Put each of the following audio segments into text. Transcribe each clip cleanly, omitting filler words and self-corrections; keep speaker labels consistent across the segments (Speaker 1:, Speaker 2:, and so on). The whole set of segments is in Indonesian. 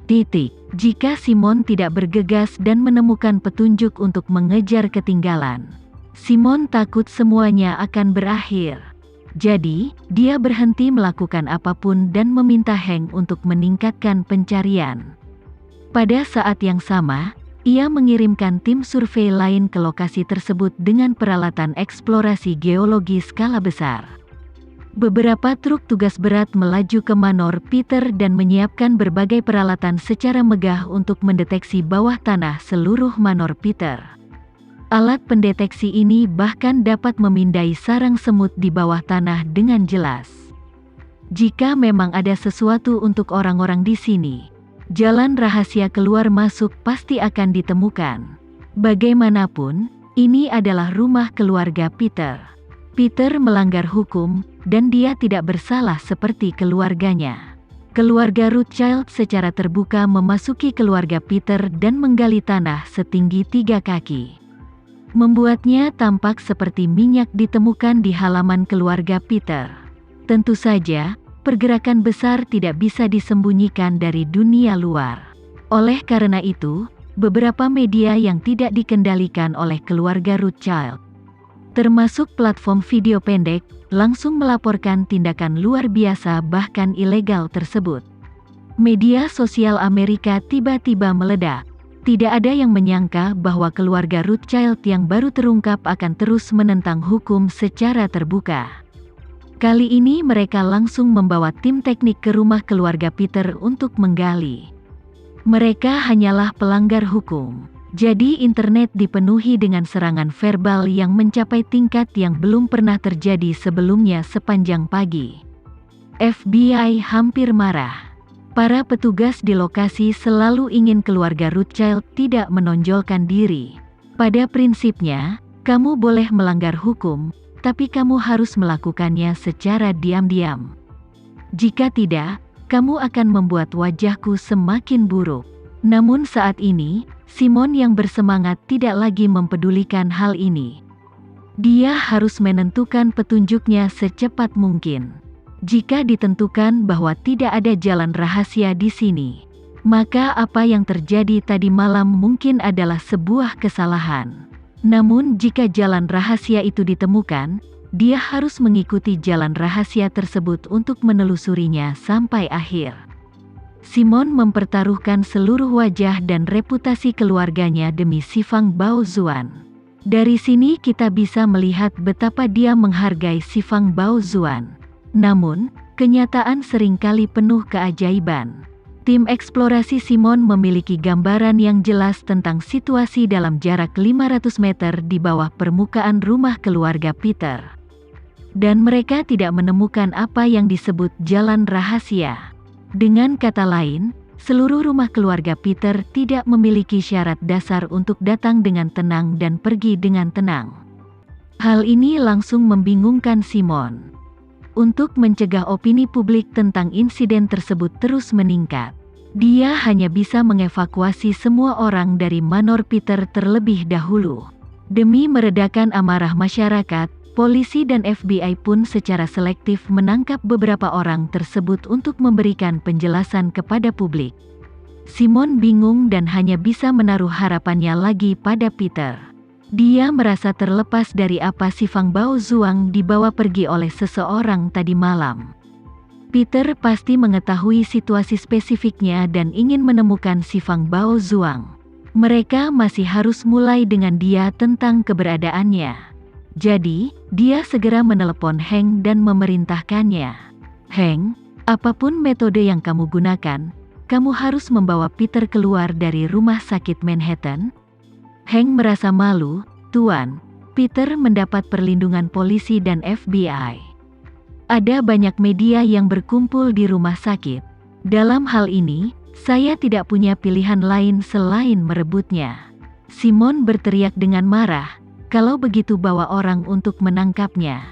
Speaker 1: Jika Simon tidak bergegas dan menemukan petunjuk untuk mengejar ketinggalan, Simon takut semuanya akan berakhir. Jadi, dia berhenti melakukan apapun dan meminta Hank untuk meningkatkan pencarian. Pada saat yang sama, ia mengirimkan tim survei lain ke lokasi tersebut dengan peralatan eksplorasi geologi skala besar. Beberapa truk tugas berat melaju ke Manor Peter dan menyiapkan berbagai peralatan secara megah untuk mendeteksi bawah tanah seluruh Manor Peter. Alat pendeteksi ini bahkan dapat memindai sarang semut di bawah tanah dengan jelas. Jika memang ada sesuatu untuk orang-orang di sini, jalan rahasia keluar masuk pasti akan ditemukan. Bagaimanapun, ini adalah rumah keluarga Peter. Peter melanggar hukum, dan dia tidak bersalah seperti keluarganya. Keluarga Rothschild secara terbuka memasuki keluarga Peter dan menggali tanah setinggi 3 kaki. Membuatnya tampak seperti minyak ditemukan di halaman keluarga Peter. Tentu saja, pergerakan besar tidak bisa disembunyikan dari dunia luar. Oleh karena itu, beberapa media yang tidak dikendalikan oleh keluarga Rothschild, termasuk platform video pendek, langsung melaporkan tindakan luar biasa bahkan ilegal tersebut. Media sosial Amerika tiba-tiba meledak. Tidak ada yang menyangka bahwa keluarga Rothschild yang baru terungkap akan terus menentang hukum secara terbuka. Kali ini mereka langsung membawa tim teknik ke rumah keluarga Peter untuk menggali. Mereka hanyalah pelanggar hukum. Jadi internet dipenuhi dengan serangan verbal yang mencapai tingkat yang belum pernah terjadi sebelumnya sepanjang pagi. FBI hampir marah. Para petugas di lokasi selalu ingin keluarga Rothschild tidak menonjolkan diri. Pada prinsipnya, kamu boleh melanggar hukum, tapi kamu harus melakukannya secara diam-diam. Jika tidak, kamu akan membuat wajahku semakin buruk. Namun saat ini, Simon yang bersemangat tidak lagi mempedulikan hal ini. Dia harus menentukan petunjuknya secepat mungkin. Jika ditentukan bahwa tidak ada jalan rahasia di sini, maka apa yang terjadi tadi malam mungkin adalah sebuah kesalahan. Namun jika jalan rahasia itu ditemukan, dia harus mengikuti jalan rahasia tersebut untuk menelusurinya sampai akhir. Simon mempertaruhkan seluruh wajah dan reputasi keluarganya demi Shifang Baozuan. Dari sini kita bisa melihat betapa dia menghargai Shifang Baozuan. Namun, kenyataan seringkali penuh keajaiban. Tim eksplorasi Simon memiliki gambaran yang jelas tentang situasi dalam jarak 500 meter di bawah permukaan rumah keluarga Peter. Dan mereka tidak menemukan apa yang disebut jalan rahasia. Dengan kata lain, seluruh rumah keluarga Peter tidak memiliki syarat dasar untuk datang dengan tenang dan pergi dengan tenang. Hal ini langsung membingungkan Simon. Untuk mencegah opini publik tentang insiden tersebut terus meningkat, dia hanya bisa mengevakuasi semua orang dari Manor Peter terlebih dahulu. Demi meredakan amarah masyarakat, polisi dan FBI pun secara selektif menangkap beberapa orang tersebut untuk memberikan penjelasan kepada publik. Simon bingung dan hanya bisa menaruh harapannya lagi pada Peter. Dia merasa terlepas dari apa Shifang Baozuan dibawa pergi oleh seseorang tadi malam. Peter pasti mengetahui situasi spesifiknya dan ingin menemukan Shifang Baozuan. Mereka masih harus mulai dengan dia tentang keberadaannya. Jadi, dia segera menelepon Hank dan memerintahkannya. Hank, apapun metode yang kamu gunakan, kamu harus membawa Peter keluar dari rumah sakit Manhattan. Hank merasa malu, Tuan. Peter mendapat perlindungan polisi dan FBI. Ada banyak media yang berkumpul di rumah sakit. Dalam hal ini, saya tidak punya pilihan lain selain merebutnya. Simon berteriak dengan marah, kalau begitu bawa orang untuk menangkapnya.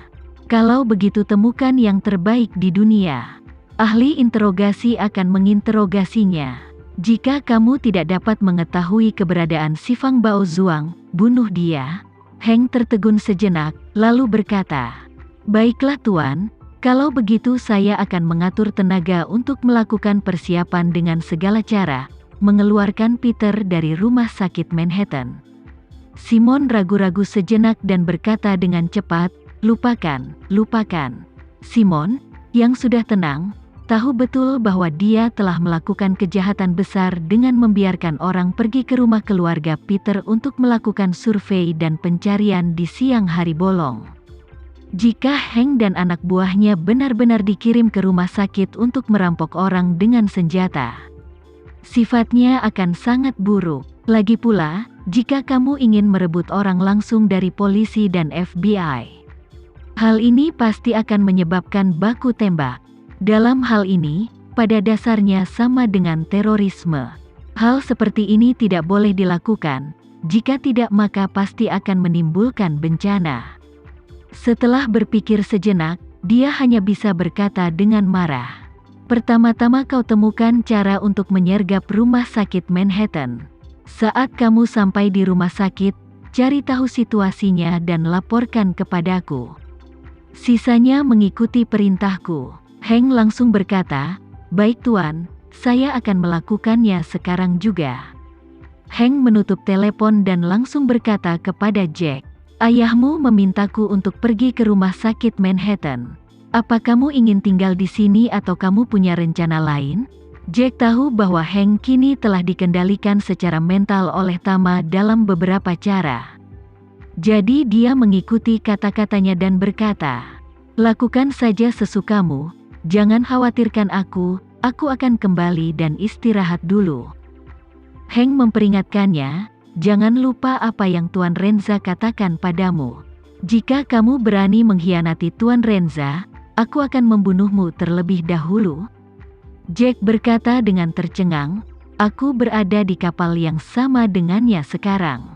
Speaker 1: Kalau begitu temukan yang terbaik di dunia. Ahli interogasi akan menginterogasinya. Jika kamu tidak dapat mengetahui keberadaan Shifang Baozuan, bunuh dia. Hank tertegun sejenak, lalu berkata, baiklah Tuan, Kalau begitu saya akan mengatur tenaga untuk melakukan persiapan dengan segala cara, mengeluarkan Peter dari rumah sakit Manhattan. Simon ragu-ragu sejenak dan berkata dengan cepat, lupakan. Simon, yang sudah tenang, tahu betul bahwa dia telah melakukan kejahatan besar dengan membiarkan orang pergi ke rumah keluarga Peter untuk melakukan survei dan pencarian di siang hari bolong. Jika Hank dan anak buahnya benar-benar dikirim ke rumah sakit untuk merampok orang dengan senjata, sifatnya akan sangat buruk. Lagi pula, jika kamu ingin merebut orang langsung dari polisi dan FBI, hal ini pasti akan menyebabkan baku tembak. Dalam hal ini, pada dasarnya sama dengan terorisme. Hal seperti ini tidak boleh dilakukan. Jika tidak, maka pasti akan menimbulkan bencana. Setelah berpikir sejenak, dia hanya bisa berkata dengan marah. Pertama-tama kau temukan cara untuk menyergap rumah sakit Manhattan. Saat kamu sampai di rumah sakit, cari tahu situasinya dan laporkan kepadaku. Sisanya mengikuti perintahku. Hank langsung berkata, baik tuan, saya akan melakukannya sekarang juga. Hank menutup telepon dan langsung berkata kepada Jack, ayahmu memintaku untuk pergi ke rumah sakit Manhattan. Apa kamu ingin tinggal di sini atau kamu punya rencana lain? Jack tahu bahwa Hank kini telah dikendalikan secara mental oleh Tama dalam beberapa cara. Jadi dia mengikuti kata-katanya dan berkata, lakukan saja sesukamu, jangan khawatirkan aku akan kembali dan istirahat dulu. Hank memperingatkannya, jangan lupa apa yang Tuan Renza katakan padamu. Jika kamu berani mengkhianati Tuan Renza, aku akan membunuhmu terlebih dahulu. Jack berkata dengan tercengang, aku berada di kapal yang sama dengannya sekarang.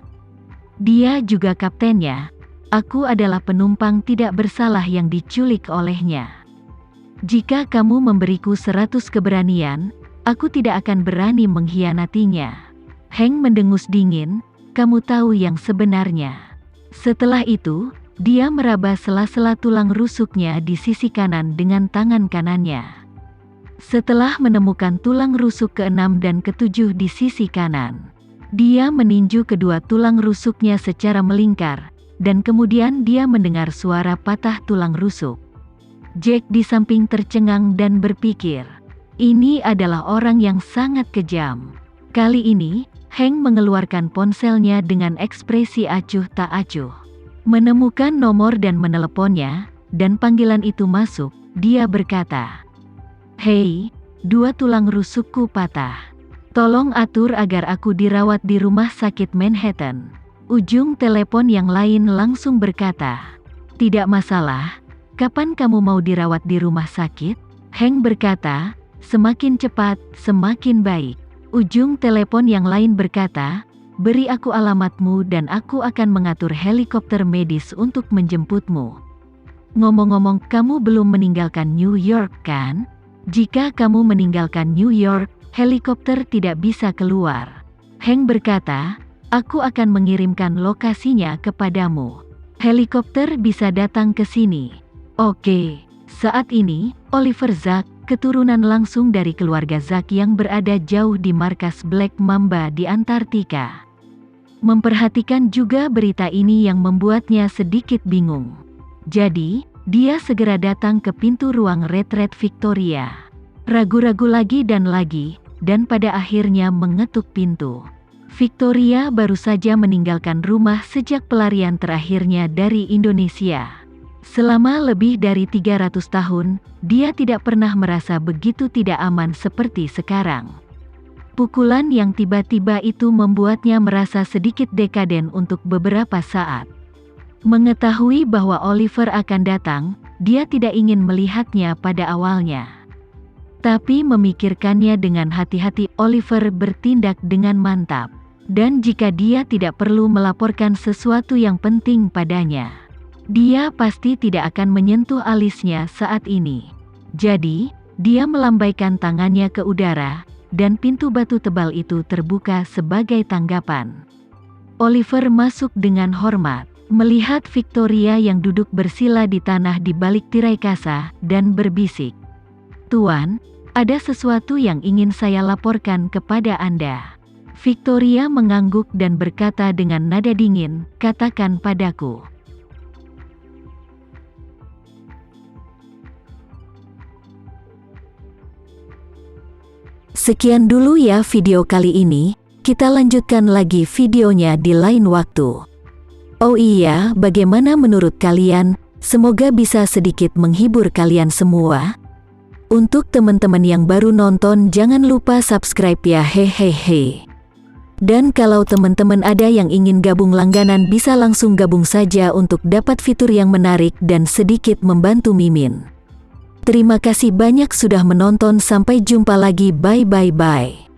Speaker 1: Dia juga kaptennya. Aku adalah penumpang tidak bersalah yang diculik olehnya. Jika kamu memberiku 100 keberanian, aku tidak akan berani mengkhianatinya. Hank mendengus dingin, kamu tahu yang sebenarnya. Setelah itu, dia meraba sela-sela tulang rusuknya di sisi kanan dengan tangan kanannya. Setelah menemukan tulang rusuk ke-6 dan ke-7 di sisi kanan, dia meninju kedua tulang rusuknya secara melingkar, dan kemudian dia mendengar suara patah tulang rusuk. Jack di samping tercengang dan berpikir, ini adalah orang yang sangat kejam. Kali ini, Hank mengeluarkan ponselnya dengan ekspresi acuh tak acuh. Menemukan nomor dan meneleponnya, dan panggilan itu masuk, dia berkata, hei, 2 tulang rusukku patah. Tolong atur agar aku dirawat di rumah sakit Manhattan. Ujung telepon yang lain langsung berkata, tidak masalah, kapan kamu mau dirawat di rumah sakit? Hank berkata, semakin cepat, semakin baik. Ujung telepon yang lain berkata, beri aku alamatmu dan aku akan mengatur helikopter medis untuk menjemputmu. Ngomong-ngomong, kamu belum meninggalkan New York kan? Jika kamu meninggalkan New York, helikopter tidak bisa keluar. Hank berkata, aku akan mengirimkan lokasinya kepadamu. Helikopter bisa datang ke sini. Oke, saat ini, Oliver Zack, keturunan langsung dari keluarga Zack yang berada jauh di markas Black Mamba di Antartika, memperhatikan juga berita ini yang membuatnya sedikit bingung. Jadi, dia segera datang ke pintu ruang retret Victoria. Ragu-ragu lagi, dan pada akhirnya mengetuk pintu. Victoria baru saja meninggalkan rumah sejak pelarian terakhirnya dari Indonesia. Selama lebih dari 300 tahun, dia tidak pernah merasa begitu tidak aman seperti sekarang. Pukulan yang tiba-tiba itu membuatnya merasa sedikit dekaden untuk beberapa saat. Mengetahui bahwa Oliver akan datang, dia tidak ingin melihatnya pada awalnya. Tapi memikirkannya dengan hati-hati, Oliver bertindak dengan mantap. Dan jika dia tidak perlu melaporkan sesuatu yang penting padanya, dia pasti tidak akan menyentuh alisnya saat ini. Jadi, dia melambaikan tangannya ke udara, dan pintu batu tebal itu terbuka sebagai tanggapan. Oliver masuk dengan hormat. Melihat Victoria yang duduk bersila di tanah di balik tirai kasa dan berbisik, "Tuan, ada sesuatu yang ingin saya laporkan kepada Anda." Victoria mengangguk dan berkata dengan nada dingin, "Katakan padaku." Sekian dulu ya video kali ini, kita lanjutkan lagi videonya di lain waktu. Oh iya, bagaimana menurut kalian? Semoga bisa sedikit menghibur kalian semua. Untuk teman-teman yang baru nonton, jangan lupa subscribe ya, hehehe. Dan kalau teman-teman ada yang ingin gabung langganan, bisa langsung gabung saja untuk dapat fitur yang menarik dan sedikit membantu Mimin. Terima kasih banyak sudah menonton, sampai jumpa lagi, bye bye bye.